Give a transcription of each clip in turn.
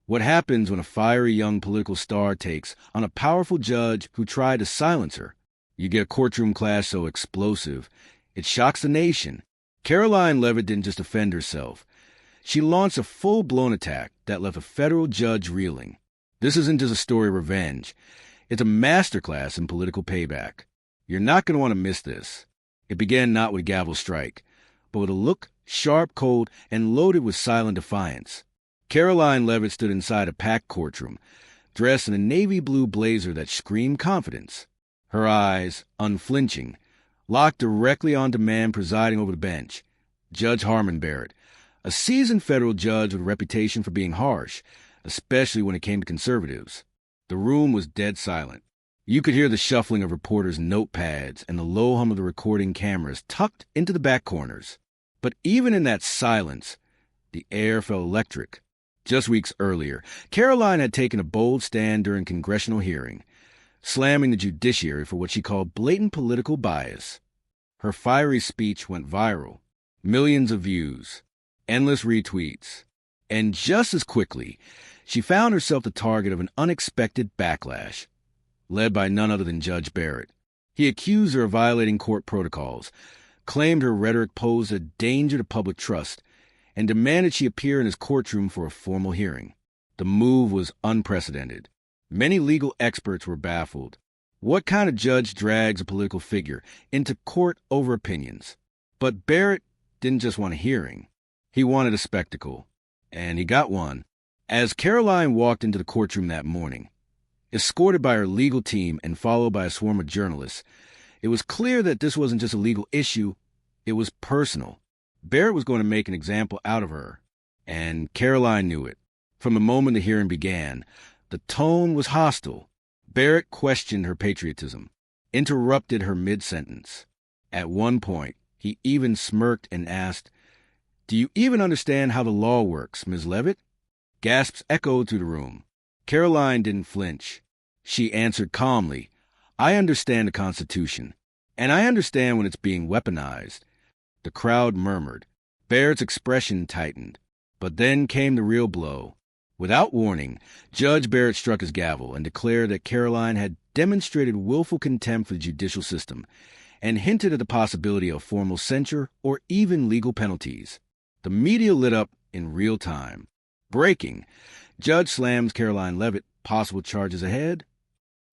What happens when a fiery young political star takes on a powerful judge who tried to silence her? You get a courtroom clash so explosive, it shocks the nation. Karoline Leavitt didn't just defend herself. She launched a full-blown attack that left a federal judge reeling. This isn't just a story of revenge. It's a masterclass in political payback. You're not going to want to miss this. It began not with a gavel strike, but with a look sharp, cold, and loaded with silent defiance. Karoline Leavitt stood inside a packed courtroom, dressed in a navy blue blazer that screamed confidence. Her eyes, unflinching, locked directly onto the man presiding over the bench, Judge Barrett, a seasoned federal judge with a reputation for being harsh, especially when it came to conservatives. The room was dead silent. You could hear the shuffling of reporters' notepads and the low hum of the recording cameras tucked into the back corners. But even in that silence, the air felt electric. Just weeks earlier, Karoline had taken a bold stand during a congressional hearing, slamming the judiciary for what she called blatant political bias. Her fiery speech went viral. Millions of views, endless retweets, and just as quickly, she found herself the target of an unexpected backlash, led by none other than Judge Barrett. He accused her of violating court protocols, claimed her rhetoric posed a danger to public trust, and demanded she appear in his courtroom for a formal hearing. The move was unprecedented. Many legal experts were baffled. What kind of judge drags a political figure into court over opinions? But Barrett didn't just want a hearing. He wanted a spectacle. And he got one. As Karoline walked into the courtroom that morning, escorted by her legal team and followed by a swarm of journalists, it was clear that this wasn't just a legal issue, it was personal. Barrett was going to make an example out of her, and Karoline knew it. From the moment the hearing began, the tone was hostile. Barrett questioned her patriotism, interrupted her mid-sentence. At one point, he even smirked and asked, "Do you even understand how the law works, Ms. Leavitt?" Gasps echoed through the room. Karoline didn't flinch. She answered calmly, "I understand the Constitution, and I understand when it's being weaponized." The crowd murmured. Barrett's expression tightened. But then came the real blow. Without warning, Judge Barrett struck his gavel and declared that Karoline had demonstrated willful contempt for the judicial system and hinted at the possibility of formal censure or even legal penalties. The media lit up in real time. Breaking. Judge slams Karoline Leavitt, possible charges ahead.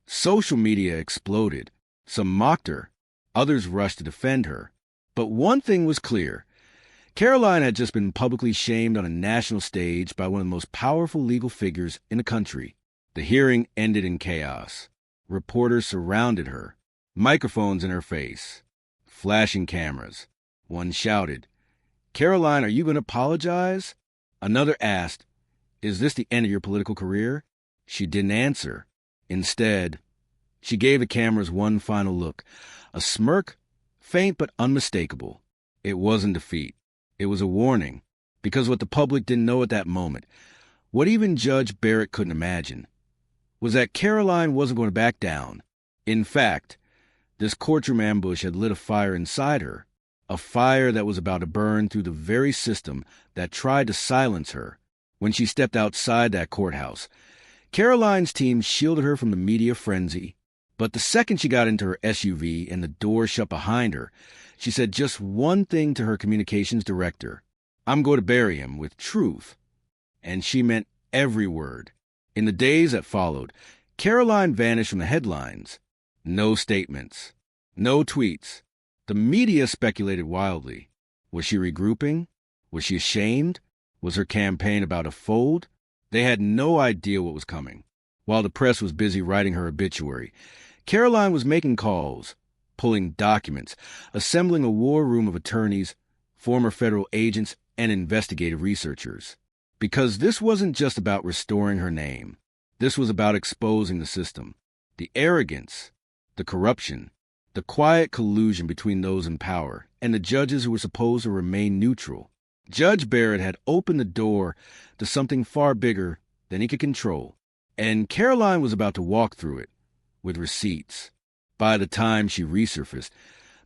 Social media exploded. Some mocked her. Others rushed to defend her. But one thing was clear. Karoline had just been publicly shamed on a national stage by one of the most powerful legal figures in the country. The hearing ended in chaos. Reporters surrounded her, microphones in her face, flashing cameras. One shouted, "Karoline, are you going to apologize?" Another asked, "Is this the end of your political career?" She didn't answer. Instead, she gave the cameras one final look, a smirk, faint but unmistakable. It wasn't defeat. It was a warning, because what the public didn't know at that moment, what even Judge Barrett couldn't imagine, was that Karoline wasn't going to back down. In fact, this courtroom ambush had lit a fire inside her, a fire that was about to burn through the very system that tried to silence her. When she stepped outside that courthouse, Karoline's team shielded her from the media frenzy. But the second she got into her SUV and the door shut behind her, she said just one thing to her communications director: "I'm going to bury him with truth." And she meant every word. In the days that followed, Karoline vanished from the headlines. No statements. No tweets. The media speculated wildly. Was she regrouping? Was she ashamed? Was her campaign about to fold? They had no idea what was coming. While the press was busy writing her obituary, Karoline was making calls, pulling documents, assembling a war room of attorneys, former federal agents, and investigative researchers. Because this wasn't just about restoring her name. This was about exposing the system, the arrogance, the corruption, the quiet collusion between those in power and the judges who were supposed to remain neutral. Judge Barrett had opened the door to something far bigger than he could control, and Karoline was about to walk through it with receipts. By the time she resurfaced,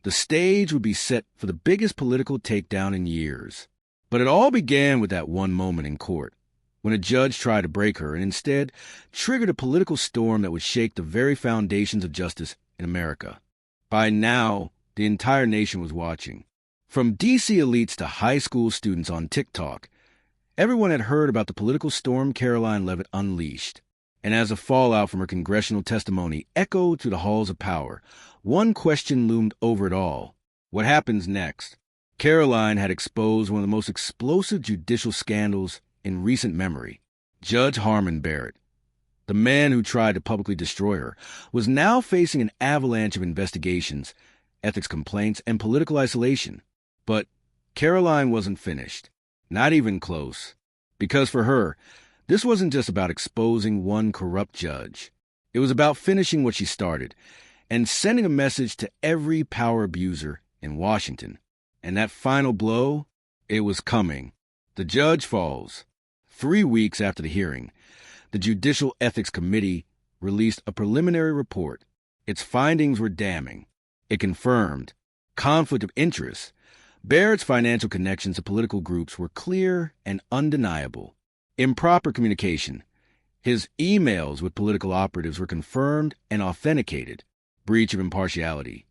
the stage would be set for the biggest political takedown in years. But it all began with that one moment in court. when a judge tried to break her and instead triggered a political storm that would shake the very foundations of justice in America. By now, the entire nation was watching. From D.C. elites to high school students on TikTok, everyone had heard about the political storm Karoline Leavitt unleashed. And as a fallout from her congressional testimony echoed through the halls of power, one question loomed over it all. What happens next? Karoline had exposed one of the most explosive judicial scandals in recent memory. Judge Barrett, the man who tried to publicly destroy her, was now facing an avalanche of investigations, ethics complaints, and political isolation. But Karoline wasn't finished. Not even close. Because for her, this wasn't just about exposing one corrupt judge. It was about finishing what she started and sending a message to every power abuser in Washington. And that final blow, it was coming. The judge falls. 3 weeks after the hearing, the Judicial Ethics Committee released a preliminary report. Its findings were damning. It confirmed conflict of interest. Barrett's financial connections to political groups were clear and undeniable. Improper communication. His emails with political operatives were confirmed and authenticated. Breach of impartiality.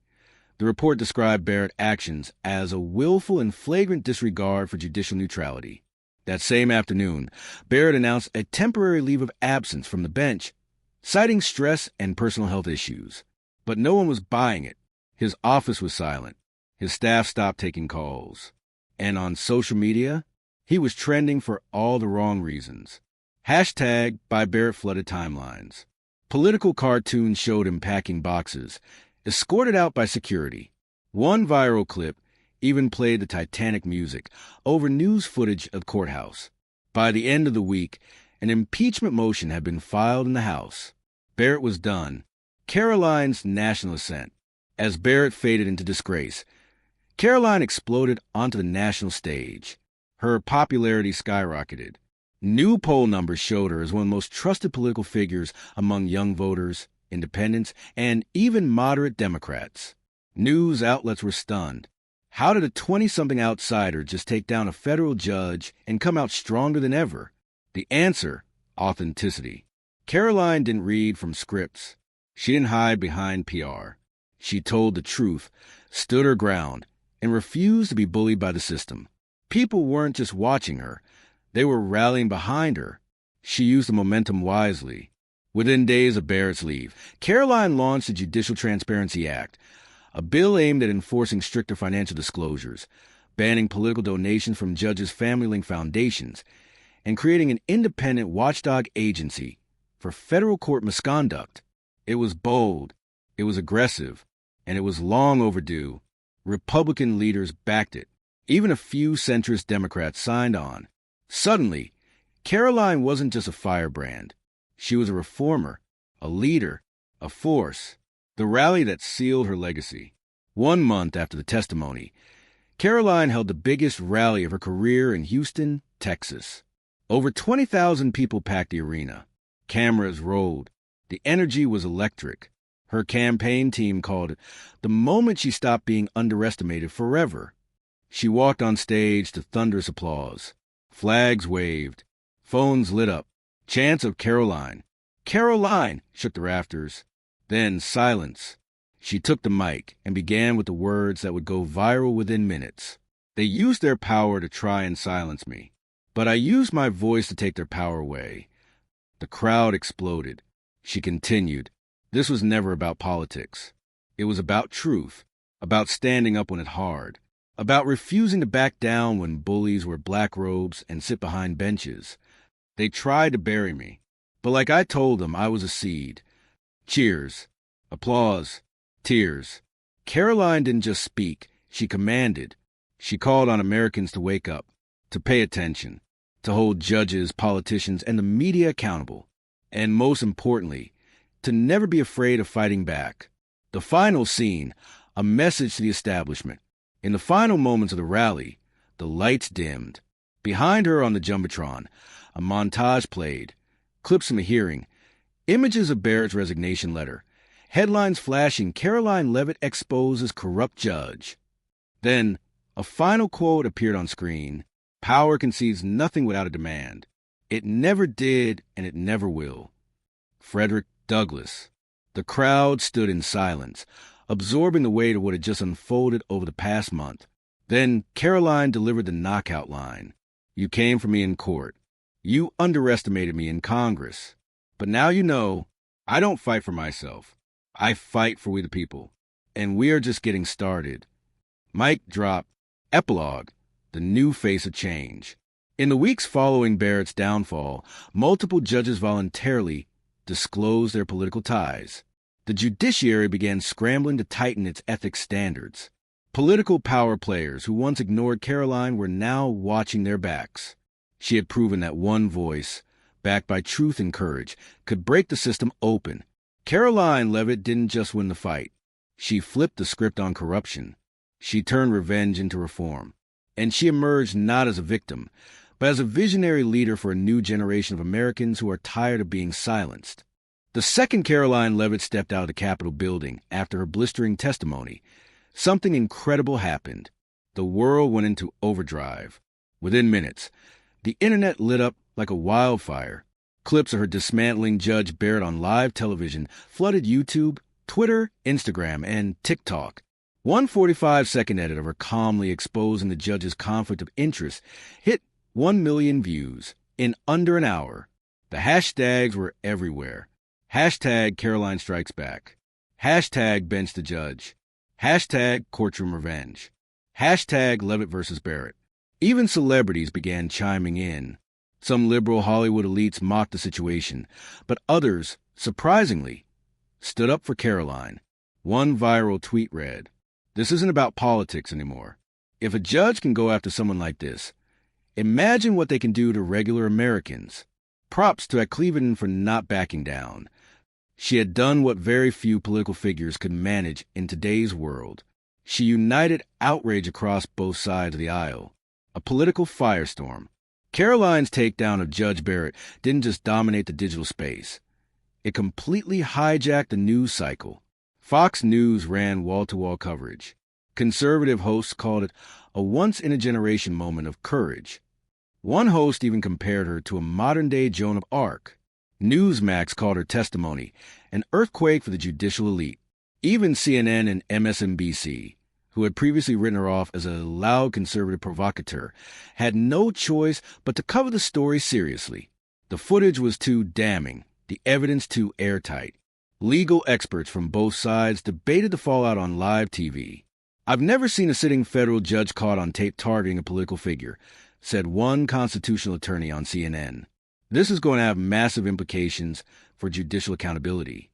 The report described Barrett's actions as a willful and flagrant disregard for judicial neutrality. That same afternoon, Barrett announced a temporary leave of absence from the bench, citing stress and personal health issues. But no one was buying it. His office was silent. His staff stopped taking calls. And on social media, he was trending for all the wrong reasons. Hashtag by Barrett flooded timelines. Political cartoons showed him packing boxes, escorted out by security. One viral clip even played the Titanic music over news footage of the courthouse. By the end of the week, an impeachment motion had been filed in the House. Barrett was done. Karoline's national ascent. As Barrett faded into disgrace, Karoline exploded onto the national stage. Her popularity skyrocketed. New poll numbers showed her as one of the most trusted political figures among young voters, independents, and even moderate Democrats. News outlets were stunned. How did a 20-something outsider just take down a federal judge and come out stronger than ever? The answer: authenticity. Karoline didn't read from scripts. She didn't hide behind PR. She told the truth, stood her ground, and refused to be bullied by the system. People weren't just watching her. They were rallying behind her. She used the momentum wisely. Within days of Barrett's leave, Karoline launched the Judicial Transparency Act, a bill aimed at enforcing stricter financial disclosures, banning political donations from judges' family-linked foundations, and creating an independent watchdog agency for federal court misconduct. It was bold, it was aggressive, and it was long overdue. Republican leaders backed it. Even a few centrist Democrats signed on. Suddenly, Karoline wasn't just a firebrand. She was a reformer, a leader, a force. The rally that sealed her legacy. 1 month after the testimony, Karoline held the biggest rally of her career in Houston, Texas. Over 20,000 people packed the arena. Cameras rolled. The energy was electric. Her campaign team called it the moment she stopped being underestimated forever. She walked on stage to thunderous applause. Flags waved. Phones lit up. Chants of Karoline. Karoline! Shook the rafters. Then silence. She took the mic and began with the words that would go viral within minutes. They used their power to try and silence me, but I used my voice to take their power away. The crowd exploded. She continued. This was never about politics. It was about truth, about standing up when it's hard, about refusing to back down when bullies wear black robes and sit behind benches. They tried to bury me, but like I told them, I was a seed. Cheers, applause, tears. Karoline didn't just speak, she commanded. She called on Americans to wake up, to pay attention, to hold judges, politicians, and the media accountable. And most importantly, to never be afraid of fighting back. The final scene, a message to the establishment. In the final moments of the rally, the lights dimmed. Behind her on the Jumbotron, a montage played. Clips from a hearing. Images of Barrett's resignation letter. Headlines flashing, Karoline Leavitt exposes corrupt judge. Then, a final quote appeared on screen. Power concedes nothing without a demand. It never did, and it never will. Frederick Douglass. The crowd stood in silence, absorbing the weight of what had just unfolded over the past month. Then Karoline delivered the knockout line. You came for me in court. You underestimated me in Congress. But now you know, I don't fight for myself. I fight for we the people. And we are just getting started. Mic drop. Epilogue. The new face of change. In the weeks following Barrett's downfall, multiple judges voluntarily disclosed their political ties. The judiciary began scrambling to tighten its ethics standards. Political power players who once ignored Karoline were now watching their backs. She had proven that one voice, backed by truth and courage, could break the system open. Karoline Leavitt didn't just win the fight. She flipped the script on corruption. She turned revenge into reform. And she emerged not as a victim, but as a visionary leader for a new generation of Americans who are tired of being silenced. The second Karoline Leavitt stepped out of the Capitol building after her blistering testimony, something incredible happened. The world went into overdrive. Within minutes, the internet lit up like a wildfire. Clips of her dismantling Judge Barrett on live television flooded YouTube, Twitter, Instagram, and TikTok. One 45-second edit of her calmly exposing the judge's conflict of interest hit 1 million views in under an hour. The hashtags were everywhere. Hashtag Karoline Strikes Back. Hashtag Bench the Judge. Hashtag Courtroom Revenge. Hashtag Leavitt versus Barrett. Even celebrities began chiming in. Some liberal Hollywood elites mocked the situation, but others, surprisingly, stood up for Karoline. One viral tweet read, "This isn't about politics anymore. If a judge can go after someone like this, imagine what they can do to regular Americans." Props to Cleveland for not backing down. She had done what very few political figures could manage in today's world. She united outrage across both sides of the aisle. A political firestorm. Karoline's takedown of Judge Barrett didn't just dominate the digital space. It completely hijacked the news cycle. Fox News ran wall-to-wall coverage. Conservative hosts called it a once-in-a-generation moment of courage. One host even compared her to a modern-day Joan of Arc. Newsmax called her testimony an earthquake for the judicial elite. Even CNN and MSNBC, who had previously written her off as a loud conservative provocateur, had no choice but to cover the story seriously. The footage was too damning, the evidence too airtight. Legal experts from both sides debated the fallout on live TV. "I've never seen a sitting federal judge caught on tape targeting a political figure," said one constitutional attorney on CNN. "This is going to have massive implications for judicial accountability."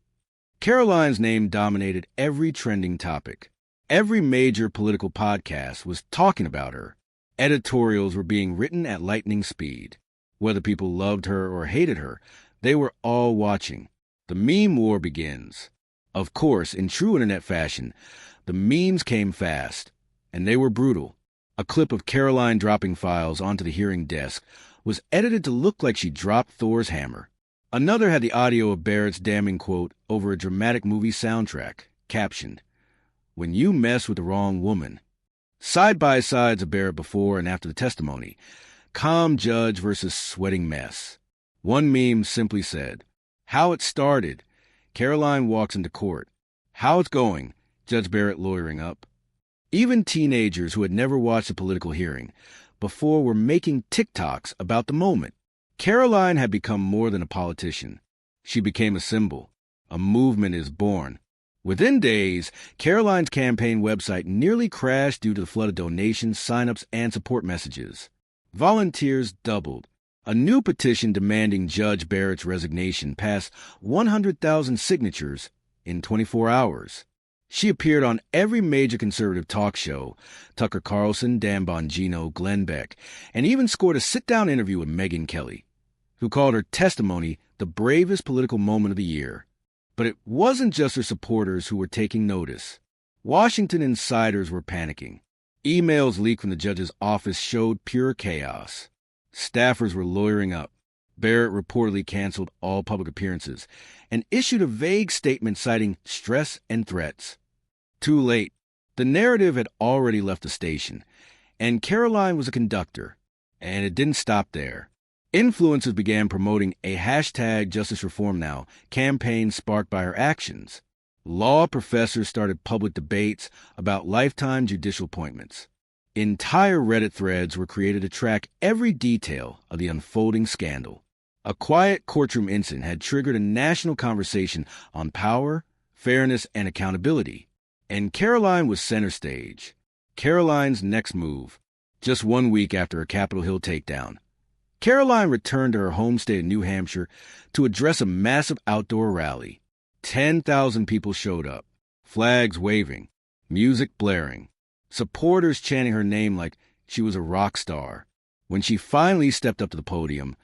Karoline's name dominated every trending topic. Every major political podcast was talking about her. Editorials were being written at lightning speed. Whether people loved her or hated her, they were all watching. The meme war begins. Of course, in true internet fashion, the memes came fast, and they were brutal. A clip of Karoline dropping files onto the hearing desk was edited to look like she dropped Thor's hammer. Another had the audio of Barrett's damning quote over a dramatic movie soundtrack, captioned, "When you mess with the wrong woman." Side-by-sides of Barrett before and after the testimony. Calm judge versus sweating mess. One meme simply said, "How it started. Karoline walks into court. How it's going. Judge Barrett lawyering up." Even teenagers who had never watched a political hearing before were making TikToks about the moment. Karoline had become more than a politician. She became a symbol. A movement is born. Within days, Karoline's campaign website nearly crashed due to the flood of donations, sign-ups, and support messages. Volunteers doubled. A new petition demanding Judge Barrett's resignation passed 100,000 signatures in 24 hours. She appeared on every major conservative talk show, Tucker Carlson, Dan Bongino, Glenn Beck, and even scored a sit-down interview with Megyn Kelly, who called her testimony the bravest political moment of the year. But it wasn't just her supporters who were taking notice. Washington insiders were panicking. Emails leaked from the judge's office showed pure chaos. Staffers were lawyering up. Barrett reportedly canceled all public appearances and issued a vague statement citing stress and threats. Too late. The narrative had already left the station, and Karoline was a conductor. And it didn't stop there. Influencers began promoting a hashtag Justice Reform Now campaign sparked by her actions. Law professors started public debates about lifetime judicial appointments. Entire Reddit threads were created to track every detail of the unfolding scandal. A quiet courtroom incident had triggered a national conversation on power, fairness, and accountability. And Karoline was center stage. Karoline's next move, just 1 week after a Capitol Hill takedown. Karoline returned to her home state of New Hampshire to address a massive outdoor rally. 10,000 people showed up, flags waving, music blaring, supporters chanting her name like she was a rock star. When she finally stepped up to the podium,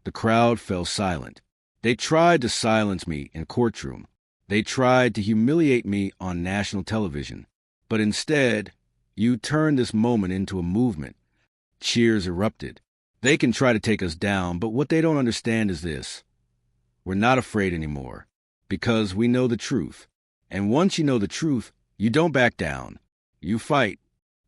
the crowd fell silent. They tried to silence me in courtroom. They tried to humiliate me on national television. But instead, you turned this moment into a movement. Cheers erupted. They can try to take us down, but what they don't understand is this. We're not afraid anymore, because we know the truth. And once you know the truth, you don't back down. You fight.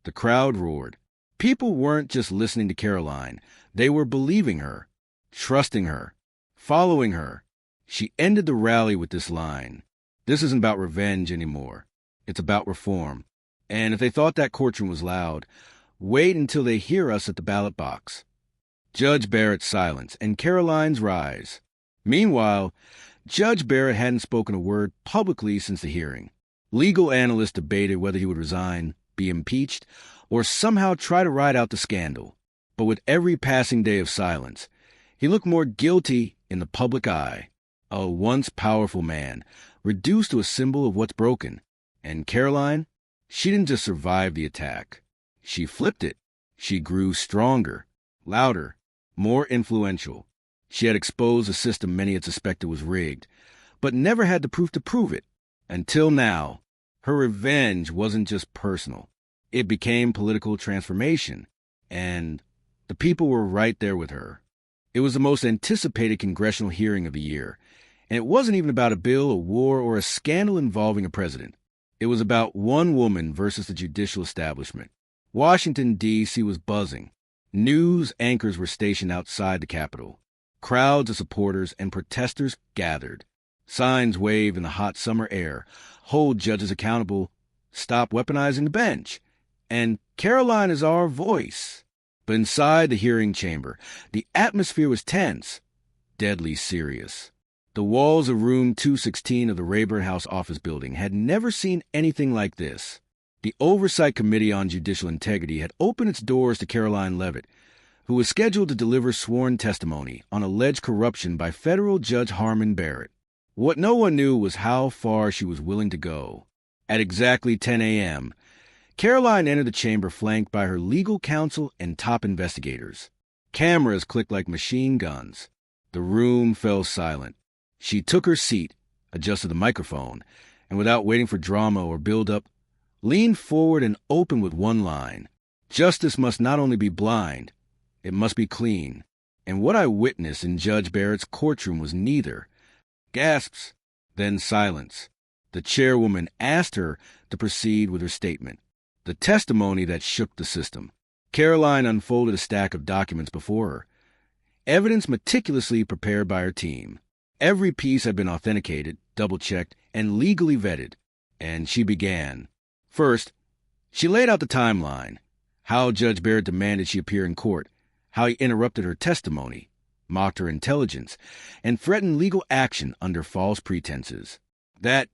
The crowd roared. People weren't just listening to Karoline. They were believing her, trusting her, following her. She ended the rally with this line. This isn't about revenge anymore. It's about reform. And if they thought that courtroom was loud, wait until they hear us at the ballot box. Judge Barrett's silence and Karoline's rise. Meanwhile, Judge Barrett hadn't spoken a word publicly since the hearing. Legal analysts debated whether he would resign, be impeached, or somehow try to ride out the scandal. But with every passing day of silence, he looked more guilty in the public eye. A once powerful man, reduced to a symbol of what's broken. And Karoline, she didn't just survive the attack. She flipped it. She grew stronger, louder, more influential. She had exposed a system many had suspected was rigged, but never had the proof to prove it. Until now, her revenge wasn't just personal. It became political transformation, and the people were right there with her. It was the most anticipated congressional hearing of the year, and it wasn't even about a bill, a war, or a scandal involving a president. It was about one woman versus the judicial establishment. Washington, D.C. was buzzing. News anchors were stationed outside the Capitol. Crowds of supporters and protesters gathered. Signs waved in the hot summer air. Hold judges accountable. Stop weaponizing the bench. And Karoline is our voice. But inside the hearing chamber, the atmosphere was tense, deadly serious. The walls of room 216 of the Rayburn House office building had never seen anything like this. The Oversight Committee on Judicial Integrity had opened its doors to Karoline Leavitt, who was scheduled to deliver sworn testimony on alleged corruption by federal Judge Barrett. What no one knew was how far she was willing to go. At exactly 10 a.m., Karoline entered the chamber flanked by her legal counsel and top investigators. Cameras clicked like machine guns. The room fell silent. She took her seat, adjusted the microphone, and without waiting for drama or build-up, leaned forward and opened with one line. Justice must not only be blind, it must be clean. And what I witnessed in Judge Barrett's courtroom was neither. Gasps, then silence. The chairwoman asked her to proceed with her statement, the testimony that shook the system. Karoline unfolded a stack of documents before her, evidence meticulously prepared by her team. Every piece had been authenticated, double-checked, and legally vetted. And she began. First, she laid out the timeline, how Judge Barrett demanded she appear in court, how he interrupted her testimony, mocked her intelligence, and threatened legal action under false pretenses. That,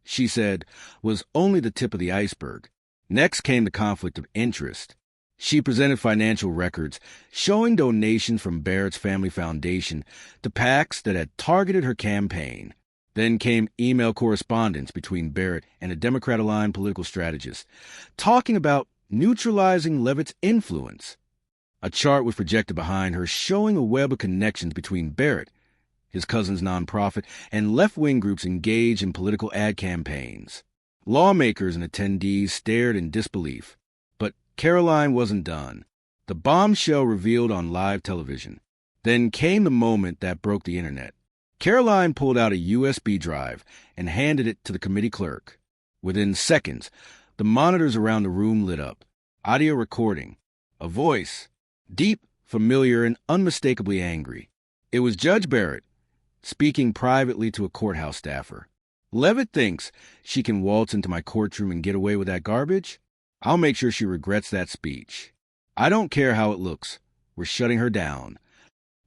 she said, was only the tip of the iceberg. Next came the conflict of interest. She presented financial records showing donations from Barrett's family foundation to PACs that had targeted her campaign. Then came email correspondence between Barrett and a Democrat-aligned political strategist, talking about neutralizing Leavitt's influence. A chart was projected behind her showing a web of connections between Barrett, his cousin's nonprofit, and left-wing groups engaged in political ad campaigns. Lawmakers and attendees stared in disbelief. But Karoline wasn't done. The bombshell revealed on live television. Then came the moment that broke the internet. Karoline pulled out a USB drive and handed it to the committee clerk. Within seconds, the monitors around the room lit up. Audio recording. A voice. Deep, familiar and unmistakably angry. It was Judge Barrett, speaking privately to a courthouse staffer. Leavitt thinks she can waltz into my courtroom and get away with that garbage? I'll make sure she regrets that speech. I don't care how it looks. We're shutting her down.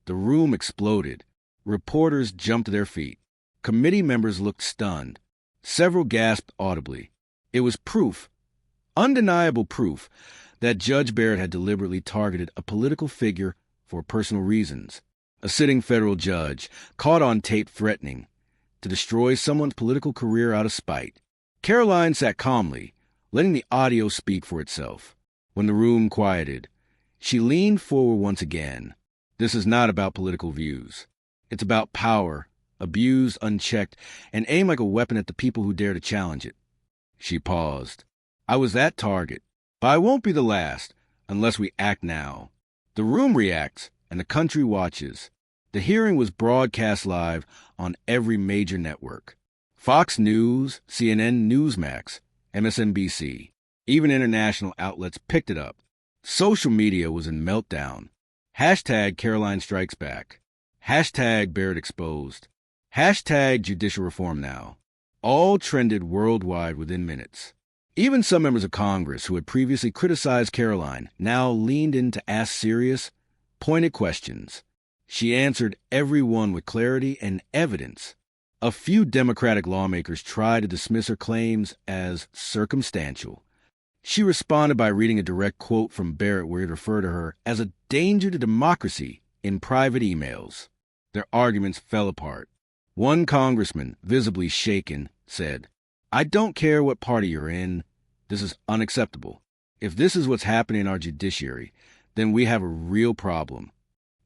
The room exploded. Reporters jumped to their feet. Committee members looked stunned. Several gasped audibly. It was proof, undeniable proof, that Judge Barrett had deliberately targeted a political figure for personal reasons. A sitting federal judge, caught on tape threatening to destroy someone's political career out of spite. Karoline sat calmly, letting the audio speak for itself. When the room quieted, she leaned forward once again. This is not about political views. It's about power, abused, unchecked, and aimed like a weapon at the people who dare to challenge it. She paused. I was that target, but I won't be the last, unless we act now. The room reacts, and the country watches. The hearing was broadcast live on every major network. Fox News, CNN, Newsmax, MSNBC. Even international outlets picked it up. Social media was in meltdown. Hashtag Karoline Strikes Back. Hashtag Barrett Exposed. Hashtag Judicial Reform Now. All trended worldwide within minutes. Even some members of Congress who had previously criticized Karoline now leaned in to ask serious, pointed questions. She answered every one with clarity and evidence. A few Democratic lawmakers tried to dismiss her claims as circumstantial. She responded by reading a direct quote from Barrett where he referred to her as a danger to democracy in private emails. Their arguments fell apart. One congressman, visibly shaken, said, I don't care what party you're in. This is unacceptable. If this is what's happening in our judiciary, then we have a real problem.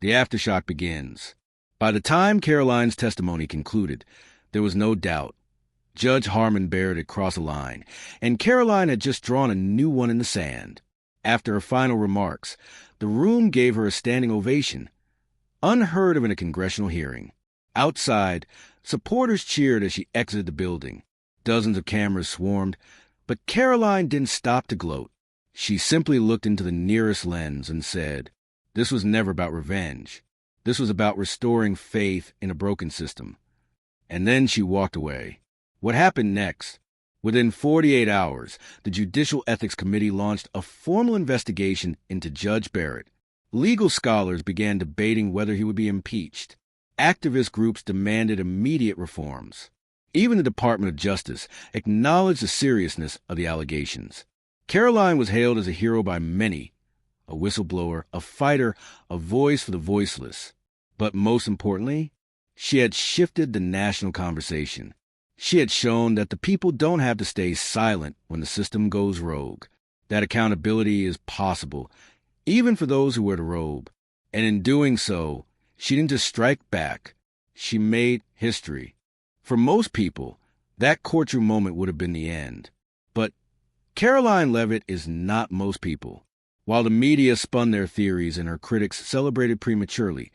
The aftershock begins. By the time Karoline's testimony concluded, there was no doubt. Judge Harmon Barrett had crossed a line, and Karoline had just drawn a new one in the sand. After her final remarks, the room gave her a standing ovation, unheard of in a congressional hearing. Outside, supporters cheered as she exited the building. Dozens of cameras swarmed, but Karoline didn't stop to gloat. She simply looked into the nearest lens and said, this was never about revenge. This was about restoring faith in a broken system. And then she walked away. What happened next? Within 48 hours, the Judicial Ethics Committee launched a formal investigation into Judge Barrett. Legal scholars began debating whether he would be impeached. Activist groups demanded immediate reforms. Even the Department of Justice acknowledged the seriousness of the allegations. Karoline was hailed as a hero by many, a whistleblower, a fighter, a voice for the voiceless. But most importantly, she had shifted the national conversation. She had shown that the people don't have to stay silent when the system goes rogue, that accountability is possible, even for those who wear the robe. And in doing so, she didn't just strike back. She made history. For most people, that courtroom moment would have been the end. But Karoline Leavitt is not most people. While the media spun their theories and her critics celebrated prematurely,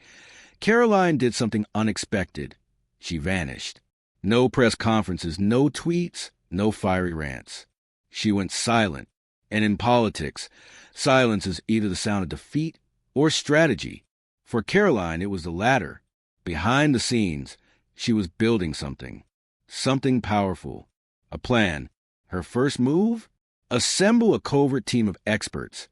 Karoline did something unexpected. She vanished. No press conferences, no tweets, no fiery rants. She went silent. And in politics, silence is either the sound of defeat or strategy. For Karoline, it was the latter. Behind the scenes, she was building something powerful, a plan. Her first move? Assemble a covert team of experts,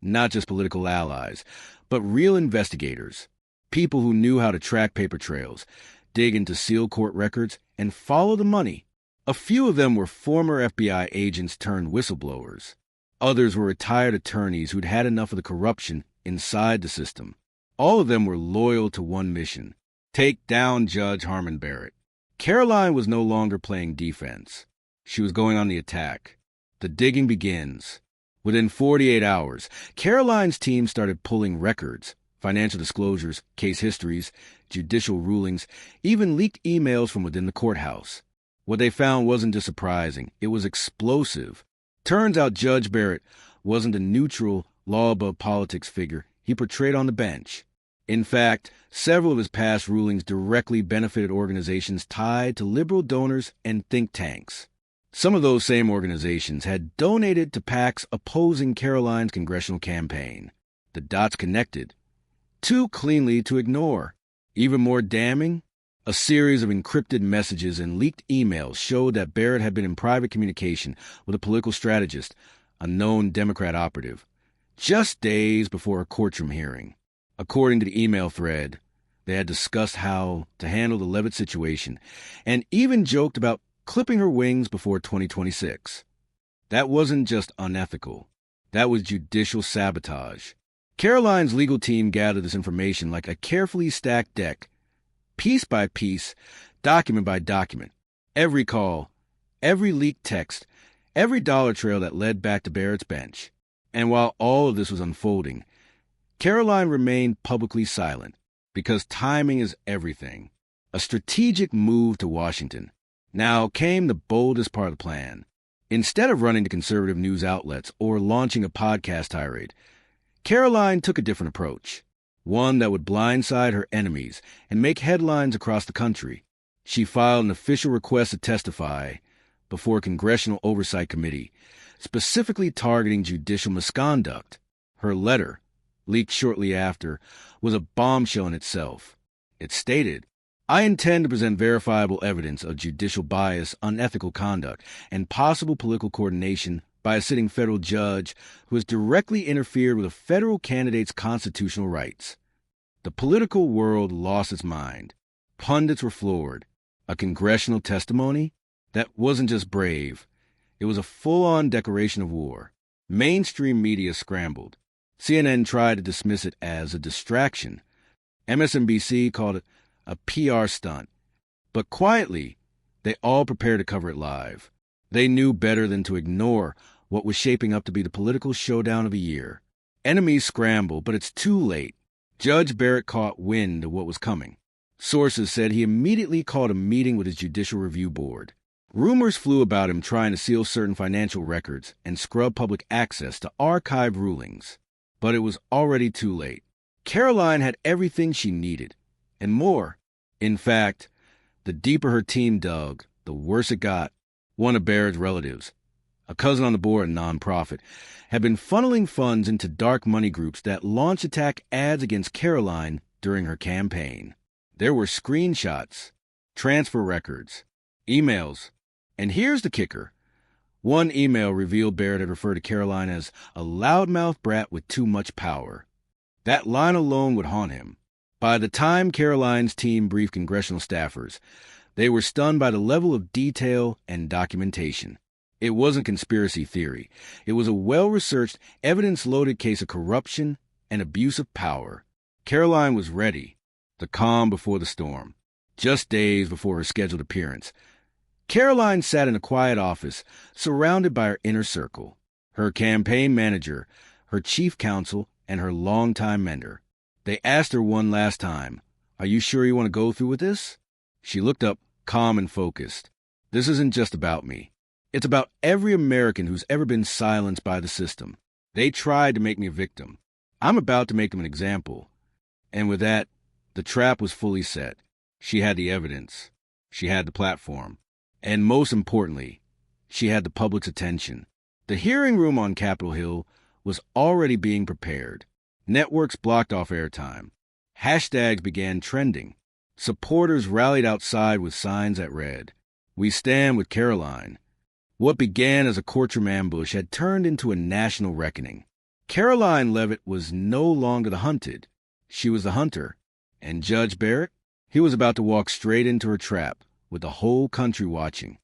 not just political allies, but real investigators, people who knew how to track paper trails, dig into sealed court records, and follow the money. A few of them were former FBI agents turned whistleblowers. Others were retired attorneys who'd had enough of the corruption inside the system. All of them were loyal to one mission: take down Judge Harmon Barrett. Karoline was no longer playing defense. She was going on the attack. The digging begins. Within 48 hours, Karoline's team started pulling records, financial disclosures, case histories, judicial rulings, even leaked emails from within the courthouse. What they found wasn't just surprising, it was explosive. Turns out Judge Barrett wasn't a neutral, law-above-politics figure he portrayed on the bench. In fact, several of his past rulings directly benefited organizations tied to liberal donors and think tanks. Some of those same organizations had donated to PACs opposing Karoline's congressional campaign. The dots connected. too cleanly to ignore. Even more damning, a series of encrypted messages and leaked emails showed that Barrett had been in private communication with a political strategist, a known Democrat operative, just days before a courtroom hearing. According to the email thread, they had discussed how to handle the Leavitt situation and even joked about clipping her wings before 2026. That wasn't just unethical. That was judicial sabotage. Karoline's legal team gathered this information like a carefully stacked deck, piece by piece, document by document. Every call, every leaked text, every dollar trail that led back to Barrett's bench. And while all of this was unfolding, Karoline remained publicly silent, because timing is everything. A strategic move to Washington. Now came the boldest part of the plan. Instead of running to conservative news outlets or launching a podcast tirade, Karoline took a different approach, one that would blindside her enemies and make headlines across the country. She filed an official request to testify before a Congressional Oversight Committee, specifically targeting judicial misconduct. Her letter, leaked shortly after, was a bombshell in itself. It stated, "I intend to present verifiable evidence of judicial bias, unethical conduct, and possible political coordination by a sitting federal judge who has directly interfered with a federal candidate's constitutional rights." The political world lost its mind. Pundits were floored. A congressional testimony? That wasn't just brave. It was a full-on declaration of war. Mainstream media scrambled. CNN tried to dismiss it as a distraction. MSNBC called it a PR stunt. But quietly, they all prepared to cover it live. They knew better than to ignore what was shaping up to be the political showdown of the year. Enemies scrambled, but it's too late. Judge Barrett caught wind of what was coming. Sources said he immediately called a meeting with his Judicial Review Board. Rumors flew about him trying to seal certain financial records and scrub public access to archived rulings. But it was already too late. Karoline had everything she needed, and more. In fact, the deeper her team dug, the worse it got. One of Barrett's relatives, a cousin on the board of a nonprofit, had been funneling funds into dark money groups that launched attack ads against Karoline during her campaign. There were screenshots, transfer records, emails, and here's the kicker. One email revealed Barrett had referred to Karoline as a loudmouth brat with too much power. That line alone would haunt him. By the time Karoline's team briefed congressional staffers, they were stunned by the level of detail and documentation. It wasn't conspiracy theory. It was a well-researched, evidence-loaded case of corruption and abuse of power. Karoline was ready, the calm before the storm. Just days before her scheduled appearance, Karoline sat in a quiet office, surrounded by her inner circle, her campaign manager, her chief counsel, and her longtime mentor. They asked her one last time, "Are you sure you want to go through with this?" She looked up, calm and focused. "This isn't just about me. It's about every American who's ever been silenced by the system. They tried to make me a victim. I'm about to make them an example." And with that, the trap was fully set. She had the evidence. She had the platform. And most importantly, she had the public's attention. The hearing room on Capitol Hill was already being prepared. Networks blocked off airtime. Hashtags began trending. Supporters rallied outside with signs that read, "We stand with Karoline." What began as a courtroom ambush had turned into a national reckoning. Karoline Leavitt was no longer the hunted. She was the hunter. And Judge Barrett? He was about to walk straight into her trap, with the whole country watching.